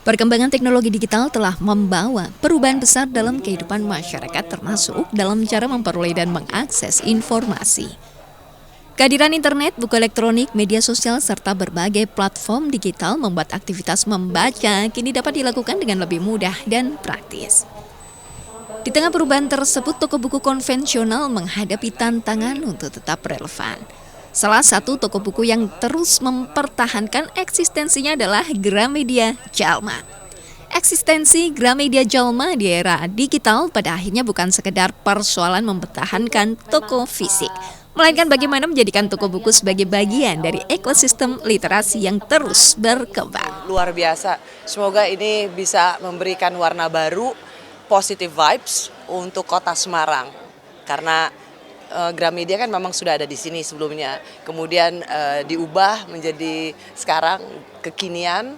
Perkembangan teknologi digital telah membawa perubahan besar dalam kehidupan masyarakat, termasuk dalam cara memperoleh dan mengakses informasi. Kehadiran internet, buku elektronik, media sosial, serta berbagai platform digital membuat aktivitas membaca kini dapat dilakukan dengan lebih mudah dan praktis. Di tengah perubahan tersebut, toko buku konvensional menghadapi tantangan untuk tetap relevan. Salah satu toko buku yang terus mempertahankan eksistensinya adalah Gramedia Jalma. Eksistensi Gramedia Jalma di era digital pada akhirnya bukan sekedar persoalan mempertahankan toko fisik, melainkan bagaimana menjadikan toko buku sebagai bagian dari ekosistem literasi yang terus berkembang. Luar biasa, semoga ini bisa memberikan warna baru, positive vibes untuk kota Semarang. Karena Gramedia kan memang sudah ada di sini sebelumnya, kemudian diubah menjadi sekarang kekinian,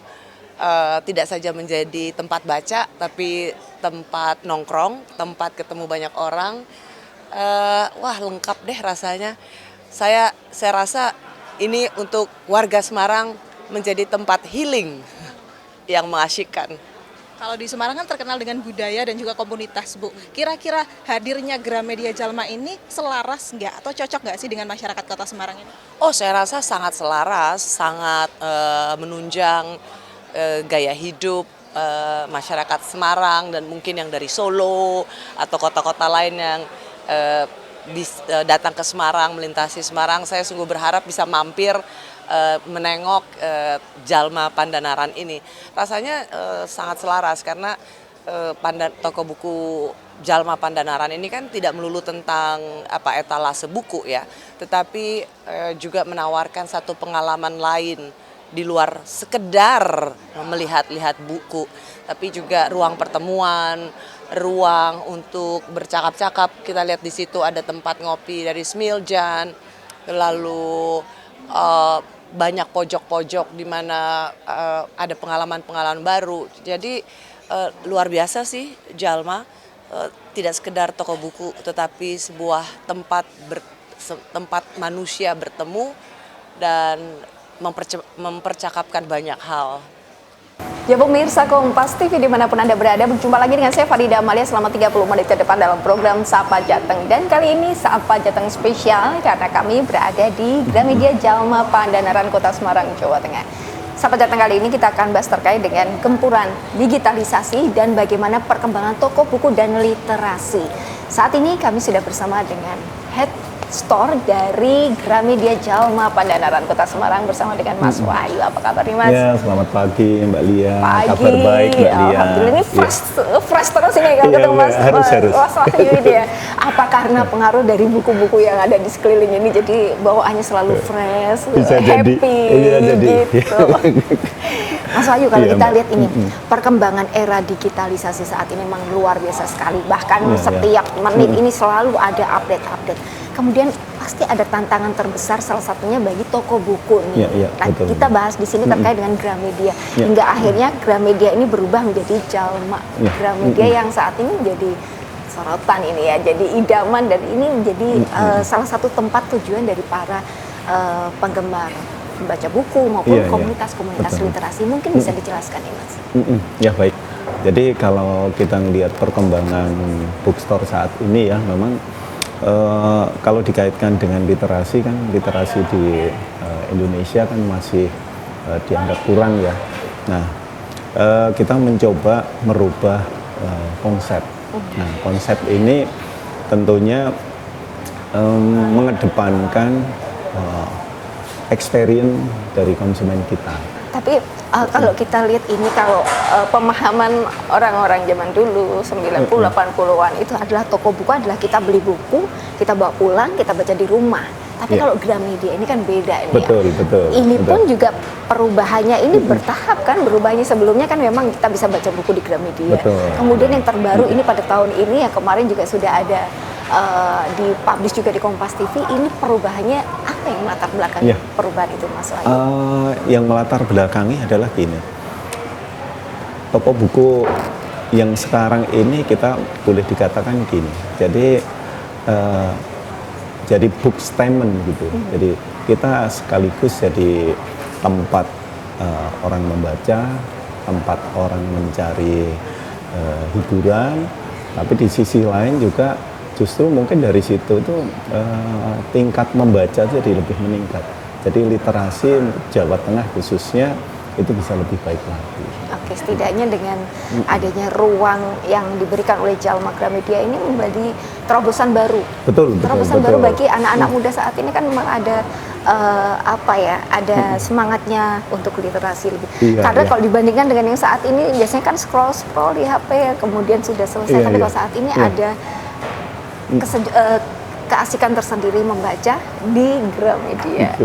tidak saja menjadi tempat baca, tapi tempat nongkrong, tempat ketemu banyak orang. Wah, lengkap deh rasanya. Saya rasa ini untuk warga Semarang menjadi tempat healing yang mengasyikkan. Kalau di Semarang kan terkenal dengan budaya dan juga komunitas, Bu. Kira-kira hadirnya Gramedia Jalma ini selaras nggak atau cocok nggak sih dengan masyarakat kota Semarang ini? Oh, saya rasa sangat selaras, sangat menunjang gaya hidup masyarakat Semarang dan mungkin yang dari Solo atau kota-kota lain yang datang ke Semarang, melintasi Semarang. Saya sungguh berharap bisa mampir menengok Jalma Pandanaran ini. Rasanya sangat selaras karena toko buku Jalma Pandanaran ini kan tidak melulu tentang etalase buku ya, tetapi juga menawarkan satu pengalaman lain di luar sekedar melihat-lihat buku, tapi juga ruang pertemuan, ruang untuk bercakap-cakap. Kita lihat di situ ada tempat ngopi dari Smiljan, lalu banyak pojok-pojok di mana ada pengalaman-pengalaman baru. Jadi luar biasa sih Jalma, tidak sekedar toko buku tetapi sebuah tempat manusia bertemu dan mempercakapkan banyak hal. Ya pemirsa Kompas TV dimanapun Anda berada, berjumpa lagi dengan saya Farida Amalia selama 30 menit ke depan dalam program Sapa Jateng. Dan kali ini Sapa Jateng spesial karena kami berada di Gramedia Jalma Pandanaran Kota Semarang, Jawa Tengah. Sapa Jateng kali ini kita akan bahas terkait dengan gempuran digitalisasi dan bagaimana perkembangan toko buku dan literasi. Saat ini kami sudah bersama dengan Head Store dari Gramedia Jalma Pandanaran Kota Semarang bersama dengan Mas Wahyu. Apa kabar nih Mas? Ya, selamat pagi Mbak Lia. Pagi. Kabar baik Mbak Lia. Alhamdulillah, ini fresh terus ini kalau ketemu Mas Wahyu ini ya. Apa karena pengaruh dari buku-buku yang ada di sekeliling ini jadi bawaannya selalu fresh, bisa happy jadi. gitu. Mas Wahyu, kalau Iya, kita Mbak. lihat ini perkembangan era digitalisasi saat ini memang luar biasa sekali. Bahkan setiap menit ini selalu ada update-update. Kemudian pasti ada tantangan terbesar, salah satunya bagi toko buku nih. Nah, betul. kita bahas di sini terkait dengan Gramedia. Hingga akhirnya Gramedia ini berubah menjadi Jalma Gramedia yang saat ini menjadi sorotan ini ya, jadi idaman dan ini menjadi salah satu tempat tujuan dari para penggemar membaca buku maupun komunitas-komunitas literasi. Mungkin bisa dijelaskan ya Mas? Ya baik. Jadi kalau kita melihat perkembangan bookstore saat ini ya, memang kalau dikaitkan dengan literasi kan, literasi di Indonesia kan masih dianggap kurang ya. Nah, kita mencoba merubah konsep. Nah, konsep ini tentunya mengedepankan experience dari konsumen kita. Tapi kalau kita lihat ini, kalau pemahaman orang-orang zaman dulu 90-80-an itu adalah toko buku adalah kita beli buku, kita bawa pulang, kita baca di rumah. Tapi kalau Gramedia ini kan beda ini betul, ya. Betul. Ini pun juga perubahannya ini bertahap kan, berubahnya sebelumnya kan memang kita bisa baca buku di Gramedia. Betul. Kemudian yang terbaru ini pada tahun ini, yang kemarin juga sudah ada dipublish juga di Kompas TV. Ini perubahannya apa yang melatar belakangi perubahan itu Mas Wahyu? Yang melatar belakangi adalah gini, toko buku yang sekarang ini kita boleh dikatakan gini, jadi book statement gitu. Jadi kita sekaligus jadi tempat orang membaca, tempat orang mencari hiburan, tapi di sisi lain juga justru mungkin dari situ tuh tingkat membaca jadi lebih meningkat. Jadi literasi Jawa Tengah khususnya itu bisa lebih baik lagi. Oke, setidaknya dengan adanya ruang yang diberikan oleh Jalma Gramedia ini menjadi terobosan baru. Betul. Terobosan baru bagi anak-anak muda saat ini kan memang ada ada semangatnya untuk literasi lebih. Iya, Karena iya. kalau dibandingkan dengan yang saat ini biasanya kan scroll di HP kemudian sudah selesai. Iya, Tapi iya. kalau saat ini Iya. ada keasikan tersendiri membaca di Gramedia.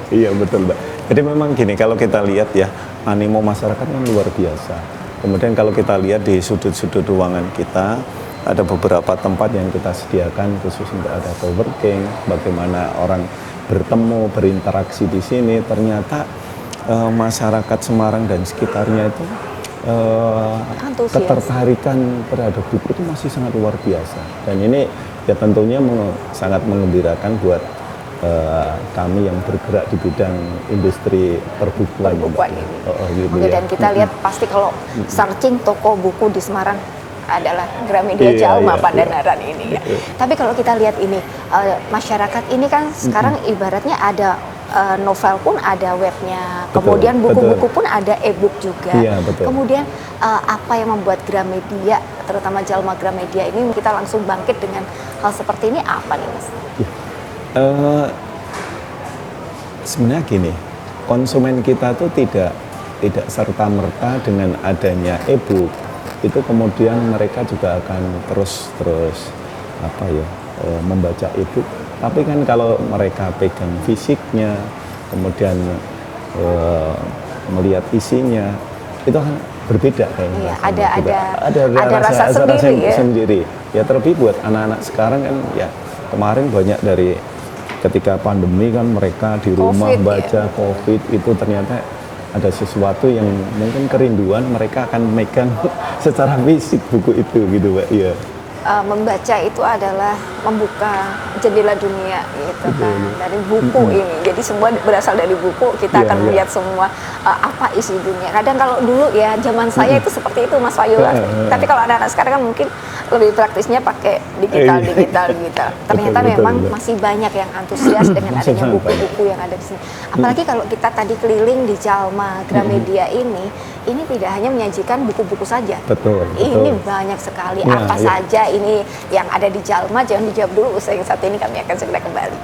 Iya betul Mbak. Jadi memang gini, kalau kita lihat ya, animo masyarakat kan luar biasa. Kemudian kalau kita lihat di sudut-sudut ruangan kita, ada beberapa tempat yang kita sediakan khusus untuk ada coworking, bagaimana orang bertemu, berinteraksi di sini. Ternyata masyarakat Semarang dan sekitarnya itu Antusias. ketertarikan terhadap buku itu masih sangat luar biasa. Dan ini ya tentunya sangat mengembirakan buat kami yang bergerak di bidang industri perbukuan. Perbukuan Mbak. ini. Gitu Oke, ya. dan kita lihat pasti kalau searching toko buku di Semarang adalah Gramedia Iya, Jalma iya, Pandanaran ini ya. Tapi kalau kita lihat ini masyarakat ini kan sekarang ibaratnya ada novel pun ada webnya, Betul, kemudian buku-buku betul. pun ada e-book juga. Iya, betul. Kemudian apa yang membuat Gramedia, terutama Jalma Gramedia ini kita langsung bangkit dengan hal seperti ini apa nih Mas? Sebenarnya gini, konsumen kita tuh tidak serta merta dengan adanya e-book itu kemudian mereka juga akan terus membaca e-book. Tapi kan kalau mereka pegang fisiknya, kemudian melihat isinya, itu kan berbeda kayaknya. Iya, ada rasa sendiri, sendiri ya. Ya terlebih buat anak-anak sekarang kan ya, kemarin banyak dari ketika pandemi kan mereka di rumah COVID, baca ya. COVID, itu ternyata ada sesuatu yang mungkin kerinduan, mereka akan megang secara fisik buku itu gitu Mbak. Iya. Membaca itu adalah membuka jendela dunia gitu kan, dari buku ini. Jadi semua berasal dari buku, kita Iya, akan iya. melihat semua apa isi dunia. Kadang kalau dulu ya zaman saya itu seperti itu Mas Wahyu. Tapi kalau anak-anak sekarang kan mungkin lebih praktisnya pakai digital. Ternyata Betul, memang betul. masih banyak yang antusias dengan Masih adanya sangat buku-buku yang ada di sini. Apalagi kalau kita tadi keliling di Jalma Gramedia ini tidak hanya menyajikan buku-buku saja. Betul, Ini betul. banyak sekali. Ya, Apa ya. saja ini yang ada di Jalma? Jangan dijawab dulu. Usai yang satu ini kami akan segera kembali.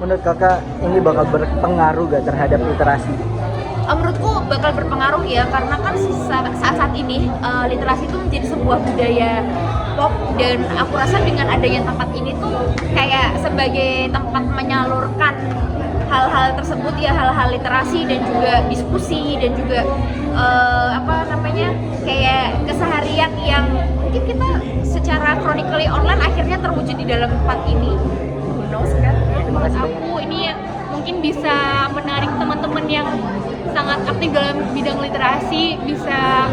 Menurut kakak ini bakal berpengaruh gak terhadap literasi? Menurutku bakal berpengaruh ya, karena kan saat ini literasi itu menjadi sebuah budaya pop, dan aku rasa dengan adanya tempat ini tuh kayak sebagai tempat menyalurkan hal-hal tersebut ya, hal-hal literasi dan juga diskusi dan juga kayak keseharian yang mungkin kita secara chronically online akhirnya terwujud di dalam tempat ini. Who knows kan? Menurut aku ini mungkin bisa menarik teman-teman yang sangat aktif dalam bidang literasi, bisa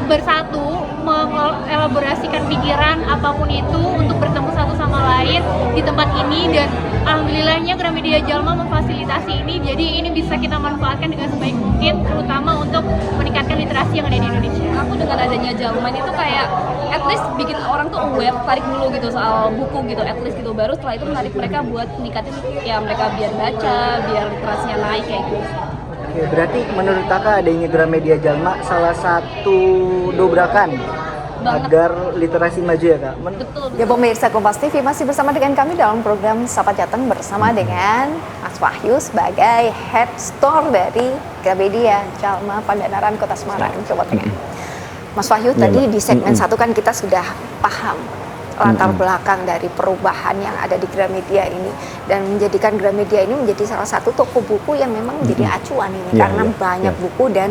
bersatu mengelaborasikan pikiran apapun itu untuk bertemu satu sama lain di tempat ini. Dan alhamdulillahnya Gramedia Jalma memfasilitasi ini, jadi ini bisa kita manfaatkan dengan sebaik mungkin, terutama untuk meningkatkan literasi yang ada di Indonesia. Aku dengan adanya Jalma ini tuh kayak at least bikin orang tuh aware, tarik dulu gitu soal buku gitu, at least gitu, baru setelah itu menarik mereka buat meningkatin ya mereka biar baca, biar literasinya naik kayak gitu. Oke, berarti menurut kakak adanya Gramedia Jalma salah satu dobrakan agar literasi maju ya kak? Betul. Ya pemirsa Kompas TV masih bersama dengan kami dalam program Sapa Jateng bersama dengan Mas Wahyu sebagai Head Store dari Gramedia Jalma Pandanaran Kota Semarang, Jawa Tengah. Mas Wahyu, Ya, tadi Mbak. di segmen 1 kan kita sudah paham latar belakang dari perubahan yang ada di Gramedia ini dan menjadikan Gramedia ini menjadi salah satu toko buku yang memang menjadi acuan ini Ya, karena ya, banyak ya. buku dan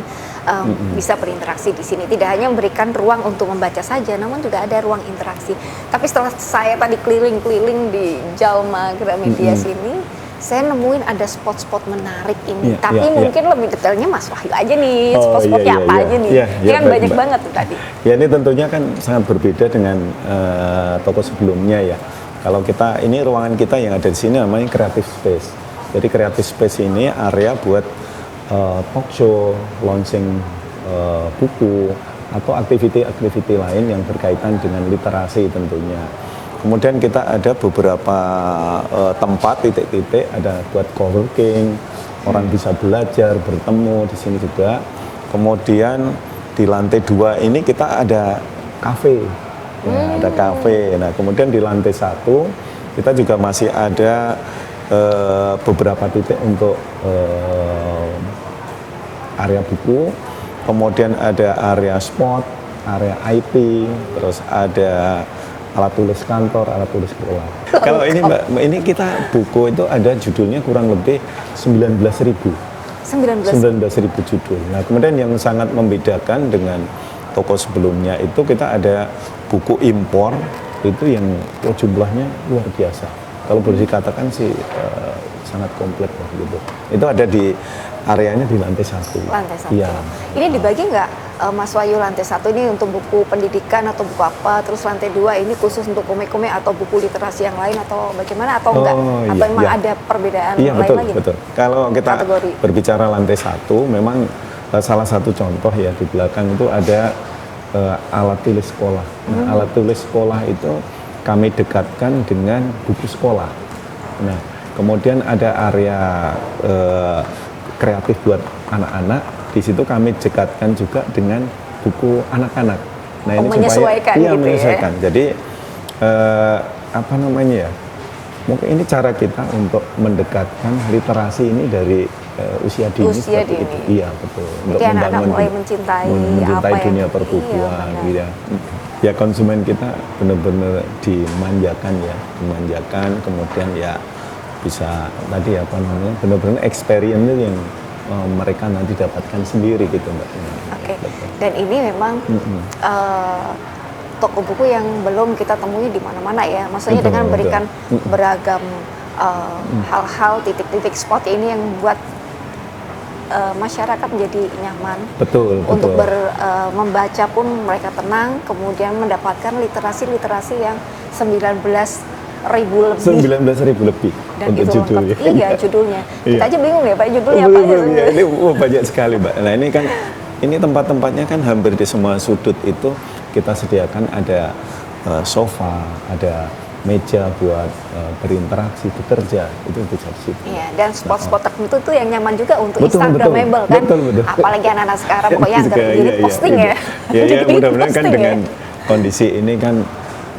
bisa berinteraksi di sini. Tidak hanya memberikan ruang untuk membaca saja, namun juga ada ruang interaksi. Tapi setelah saya tadi keliling-keliling di Jalma Gramedia sini, saya nemuin ada spot-spot menarik ini, Iya, tapi iya, mungkin lebih detailnya Mas Wahyu aja nih, Oh, spot-spotnya iya, iya, apa iya. aja nih? Iya, Ini iya, kan baik, banyak Mbak. banget tuh tadi. Ya ini tentunya kan sangat berbeda dengan toko sebelumnya ya. Kalau kita ini ruangan kita yang ada di sini namanya creative space. Jadi creative space ini area buat talk show, launching buku atau aktiviti-aktiviti lain yang berkaitan dengan literasi tentunya. Kemudian kita ada beberapa tempat titik-titik, ada buat coworking, orang bisa belajar, bertemu di sini juga. Kemudian di lantai 2 ini kita ada kafe. Ya, ada kafe. Nah, kemudian di lantai 1 kita juga masih ada beberapa titik untuk area buku. Kemudian ada area sport, area IT, terus ada alat tulis kantor, alat tulis sekolah. Kalau ini Mbak, ini kita buku itu ada judulnya kurang lebih 19.000. 19.000 judul. Nah, kemudian yang sangat membedakan dengan toko sebelumnya itu kita ada buku impor itu yang jumlahnya luar biasa. Kalau boleh dikatakan sih sangat komplit gitu. Itu ada di areanya di lantai 1. Lantai 1. Iya. Ini dibagi nggak Mas Wahyu, lantai 1 ini untuk buku pendidikan atau buku apa, terus lantai 2 ini khusus untuk komik-komik atau buku literasi yang lain atau bagaimana atau enggak? Atau memang ada perbedaan iya, lain betul, lagi? Betul. Kalau kita Kategori. berbicara lantai 1, memang salah satu contoh ya di belakang itu ada alat tulis sekolah. Nah, alat tulis sekolah itu kami dekatkan dengan buku sekolah. Nah, kemudian ada area kreatif buat anak-anak. Di situ kami dekatkan juga dengan buku anak-anak. Nah, ini menyesuaikan supaya, iya, gitu menyesuaikan. ya. Jadi apa namanya ya? Mungkin ini cara kita untuk mendekatkan literasi ini dari usia dini. Usia seperti dini. itu. Iya, betul. Jadi anak-anak mulai mencintai apa yang dunia perbukuan, gitu ya. Ya konsumen kita benar-benar dimanjakan ya, dimanjakan. Kemudian ya bisa tadi apa namanya, benar-benar experience yang mereka nanti dapatkan sendiri gitu Mbak. Oke. Dan ini memang toko buku yang belum kita temui di mana-mana ya. Maksudnya Betul, dengan memberikan betul. beragam hal-hal, titik-titik spot ini yang buat masyarakat menjadi nyaman. Betul, Untuk betul. membaca pun mereka tenang, kemudian mendapatkan literasi-literasi yang 19.000 lebih. 19.000 lebih Dan untuk itu judulnya. lengkap. Iya, judulnya. Iya. Kita aja bingung ya Pak, judulnya apa Belum, ya? belum, ya. Ini banyak sekali Mbak. Nah ini kan, ini tempat-tempatnya kan hampir di semua sudut itu kita sediakan ada sofa, ada meja buat berinteraksi, bekerja, itu bisa di situ. Iya, dan spot-spot tertentu tuh yang nyaman juga untuk Betul, Instagramable kan. betul, betul. Apalagi anak-anak sekarang pokoknya Juga, anggap ini iya, posting iya. ya. Ya, ya Jadi mudah-mudahan kan posting ya. dengan kondisi ini kan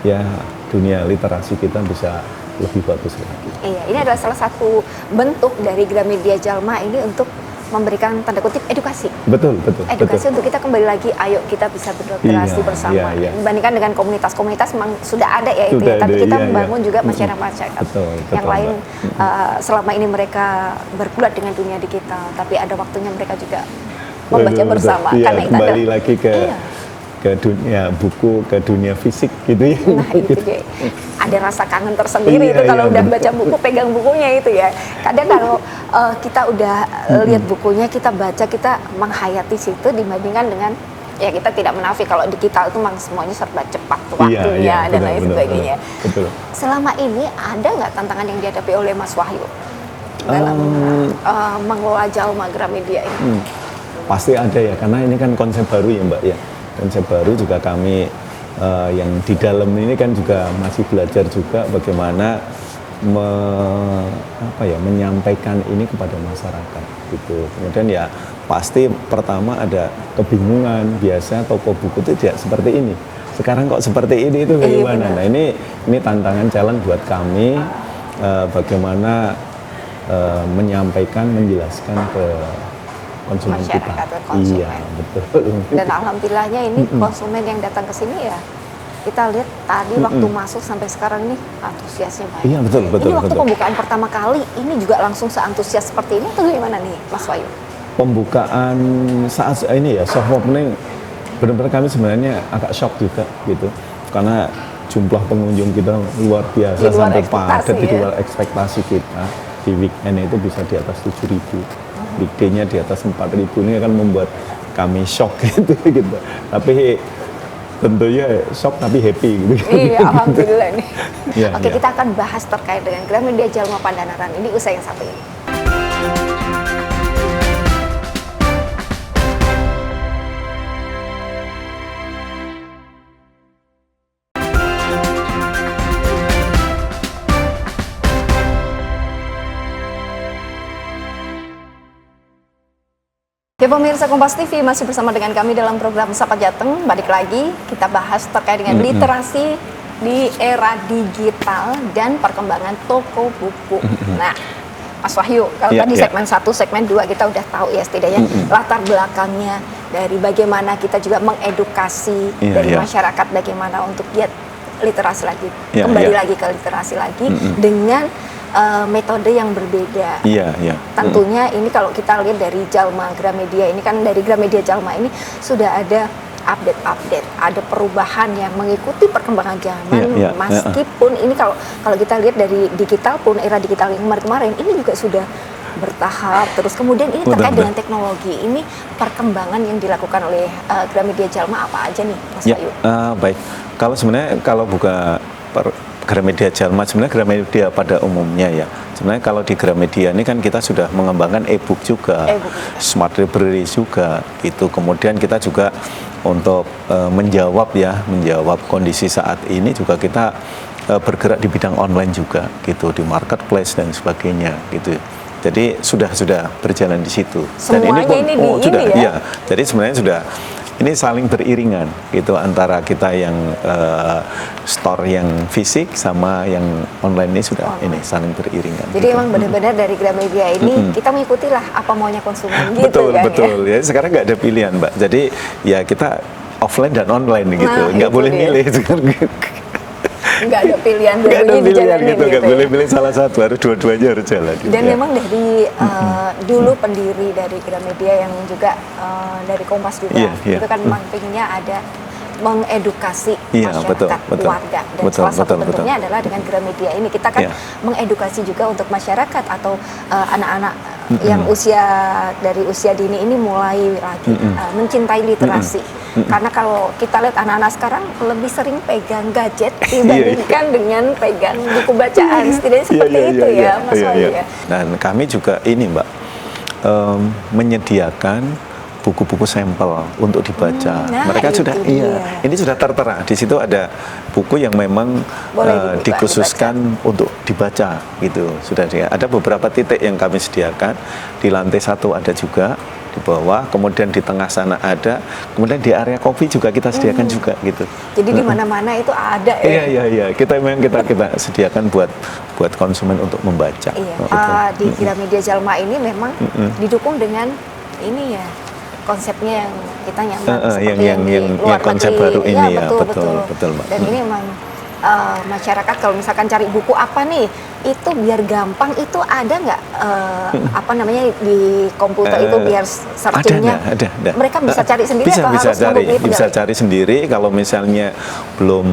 ya dunia literasi kita bisa lebih bagus lagi. Iya, ini adalah salah satu bentuk dari Gramedia Jalma ini untuk memberikan tanda kutip edukasi. Betul, betul. Edukasi betul. untuk kita kembali lagi, ayo kita bisa berliterasi Iya, bersama. iya, iya. Dibandingkan dengan komunitas-komunitas memang sudah ada ya itu Sudah ya, tapi ada, kita iya, membangun iya. juga masyarakat-masyarakat Betul, yang betul, lain. Mbak. Selama ini mereka bergulat dengan dunia digital, tapi ada waktunya mereka juga membaca Betul, bersama. iya, Karena itu kembali ada, lagi ke Iya. ke dunia buku, ke dunia fisik gitu ya. Nah itu dia, ada rasa kangen tersendiri Iya, itu kalau iya, udah betul. baca buku, pegang bukunya itu ya. Kadang kalau kita udah lihat bukunya, kita baca, kita menghayati situ dibandingkan dengan ya kita tidak menafik kalau digital itu memang semuanya serba cepat waktunya Iya, dan benar, lain benar, sebagainya. betul. Selama ini ada nggak tantangan yang dihadapi oleh Mas Wahyu dalam mengelola Jalma Gramedia ini? Pasti ada ya, karena ini kan konsep baru ya Mbak ya. Konsep baru juga kami yang di dalam ini kan juga masih belajar juga bagaimana menyampaikan ini kepada masyarakat gitu. Kemudian ya pasti pertama ada kebingungan, biasa toko buku itu tidak seperti ini. Sekarang kok seperti ini itu bagaimana? Nah ini tantangan challenge buat kami bagaimana menyampaikan, menjelaskan ke konsumen Masyarakat kita. dan konsumen. Iya, betul. Dan alhamdulillahnya ini konsumen yang datang ke sini ya, kita lihat tadi waktu masuk sampai sekarang ini antusiasnya banyak. Iya, betul, betul. Ini waktu betul. pembukaan pertama kali, ini juga langsung seantusias seperti ini atau gimana nih Mas Wahyu? Pembukaan saat ini ya, soft opening, benar-benar kami sebenarnya agak shock juga gitu. Karena jumlah pengunjung kita luar biasa, Di luar sampai ekspektasi, padat di ya. luar ekspektasi kita. di weekend itu bisa di atas 7.000, weekday-nya di atas 4.000. Ini akan membuat kami shock gitu. Tapi tentunya shock tapi happy gitu. Iya, alhamdulillah nih. Ya, Oke, ya. kita akan bahas terkait dengan Gramedia Jalma Pandanaran ini usai yang satu ini. Ya pemirsa Kompas TV, masih bersama dengan kami dalam program Sapa Jateng. Balik lagi kita bahas terkait dengan literasi di era digital dan perkembangan toko buku. Nah, Mas Wahyu, kalau tadi segmen 1, segmen 2 kita udah tahu ya setidaknya latar belakangnya dari bagaimana kita juga mengedukasi dari masyarakat bagaimana untuk giat literasi lagi, kembali lagi ke literasi lagi dengan metode yang berbeda. Tentunya ini kalau kita lihat dari Jalma Gramedia ini kan, dari Gramedia Jalma ini sudah ada update, ada perubahan yang mengikuti perkembangan zaman. Meskipun ini kalau kita lihat dari digital pun, era digital yang kemarin ini juga sudah bertahap. Terus kemudian ini terkait dengan teknologi, ini perkembangan yang dilakukan oleh Gramedia Jalma apa aja nih, Mas Wahyu? Baik, kalau sebenarnya kalau buka Gramedia Jalma, sebenarnya Gramedia pada umumnya ya. Sebenarnya kalau di Gramedia ini kan kita sudah mengembangkan e-book juga, smart library juga gitu. Kemudian kita juga untuk menjawab kondisi saat ini juga kita bergerak di bidang online juga gitu, di marketplace dan sebagainya gitu. Jadi sudah berjalan di situ. Semuanya dan ini pun sudah ya? Ya. Jadi sebenarnya sudah ini saling beriringan gitu antara kita yang store yang fisik sama yang online ini sudah ini saling beriringan. Jadi gitu. emang benar-benar dari Gramedia ini kita mengikutilah apa maunya konsumen gitu kan. Betul. Ya sekarang nggak ada pilihan, Mbak. Jadi ya kita offline dan online gitu, nggak boleh milih nggak ada pilihan, nggak ada pilihan gitu, nggak boleh pilih salah satu, harus dua-duanya harus jalan. Dan memang dari dulu pendiri dari Gramedia yang juga dari Kompas juga itu kan memang pengennya ada mengedukasi masyarakat, warga, dan salah satu bentuknya adalah dengan Gramedia ini kita kan mengedukasi juga untuk masyarakat atau anak-anak yang dari usia dini ini mulai lagi mencintai literasi. Karena kalau kita lihat anak-anak sekarang lebih sering pegang gadget dibandingkan dengan pegang buku bacaan, setidaknya seperti itu ya Mas Wahyu ya. Dan kami juga ini Mbak menyediakan buku-buku sampel untuk dibaca. Mereka sudah ini sudah tertera di situ, ada buku yang memang dikhususkan untuk dibaca gitu. Sudah ada beberapa titik yang kami sediakan, di lantai 1 ada juga, di bawah, kemudian di tengah sana ada, kemudian di area kopi juga kita sediakan juga gitu. Jadi di mana-mana itu ada ya. Iya. Kita sediakan buat konsumen untuk membaca. Di Gramedia Jalma ini memang didukung dengan ini ya, konsepnya yang kita nyaman seperti yang di luar konsep negeri. baru ini ya, betul Mbak. Dan ini memang masyarakat kalau misalkan cari buku apa nih, itu biar gampang, itu ada nggak di komputer itu biar searchingnya ada. Mereka bisa cari sendiri atau harus bisa cari sendiri. Kalau misalnya belum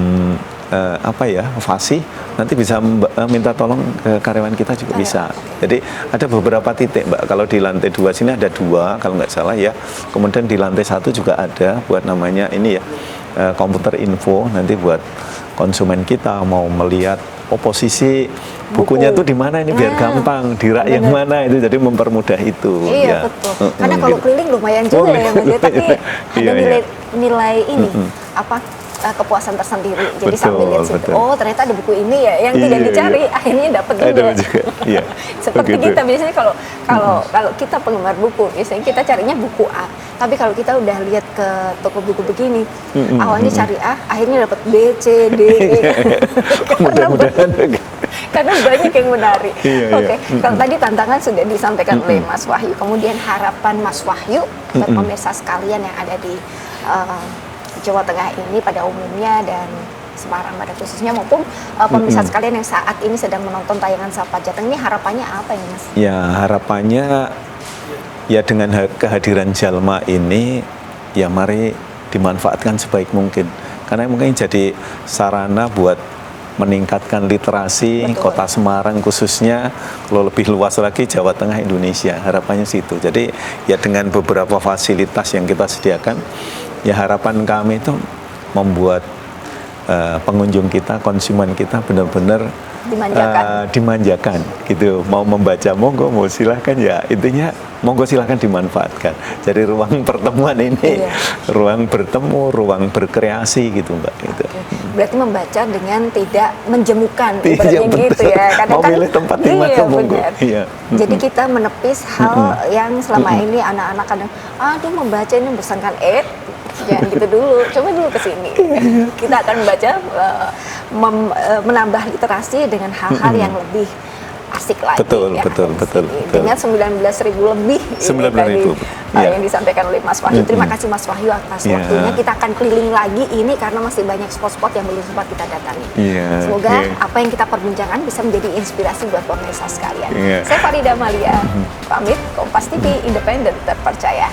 fasih, nanti bisa minta tolong ke karyawan kita juga bisa. Jadi ada beberapa titik Mbak. Kalau di lantai 2 sini ada 2 kalau nggak salah ya. Kemudian di lantai 1 juga ada buat namanya ini ya, komputer info, nanti buat konsumen kita mau melihat posisi bukunya tuh di mana ini biar gampang, di rak yang mana itu, jadi mempermudah itu. Iya betul. Karena kalau keliling lumayan juga ya Mas, tapi ada nilai ini kepuasan tersendiri. Jadi sambil lihat situ, ternyata ada buku ini ya yang tidak dicari, akhirnya dapat juga. Seperti kita biasanya kalau kita penggemar buku, biasanya kita carinya buku A. Tapi kalau kita udah lihat ke toko buku begini, awalnya cari A, akhirnya dapat B, C, D, E. Karena banyak yang menarik. Kalau tadi tantangan sudah disampaikan oleh Mas Wahyu, kemudian harapan Mas Wahyu buat pemirsa sekalian yang ada di Jawa Tengah ini pada umumnya dan Semarang pada khususnya, maupun pemirsa sekalian yang saat ini sedang menonton tayangan Sapa Jateng, ini harapannya apa ya Mas? Ya harapannya ya dengan kehadiran Jalma ini ya mari dimanfaatkan sebaik mungkin, karena mungkin jadi sarana buat meningkatkan literasi Kota Semarang khususnya, kalau lebih luas lagi Jawa Tengah Indonesia, harapannya situ. Jadi ya dengan beberapa fasilitas yang kita sediakan, ya harapan kami itu membuat pengunjung kita, konsumen kita benar-benar dimanjakan gitu. Mau membaca monggo, mau silahkan, ya intinya monggo silahkan dimanfaatkan. Jadi ruang pertemuan ini, ruang bertemu, ruang berkreasi gitu Mbak. Gitu. Berarti membaca dengan tidak menjemukan, Iya, gitu ya. Kadang mau milih tempat di mana monggo. Iya. Jadi kita menepis hal yang selama ini anak-anak kadang, aduh membaca ini membosankan, jangan gitu dulu, coba dulu ke sini. Kita akan membaca, menambah literasi dengan hal-hal yang lebih asik lagi. Betul. Dengan 19.000 lebih 19.000 yang disampaikan oleh Mas Wahyu. Terima kasih Mas Wahyu atas waktunya. Kita akan keliling lagi ini karena masih banyak spot-spot yang belum sempat kita datangi. Semoga apa yang kita perbincangkan bisa menjadi inspirasi buat pemirsa sekalian. Saya Farida Amalia, pamit. Kompas TV, independen, terpercaya.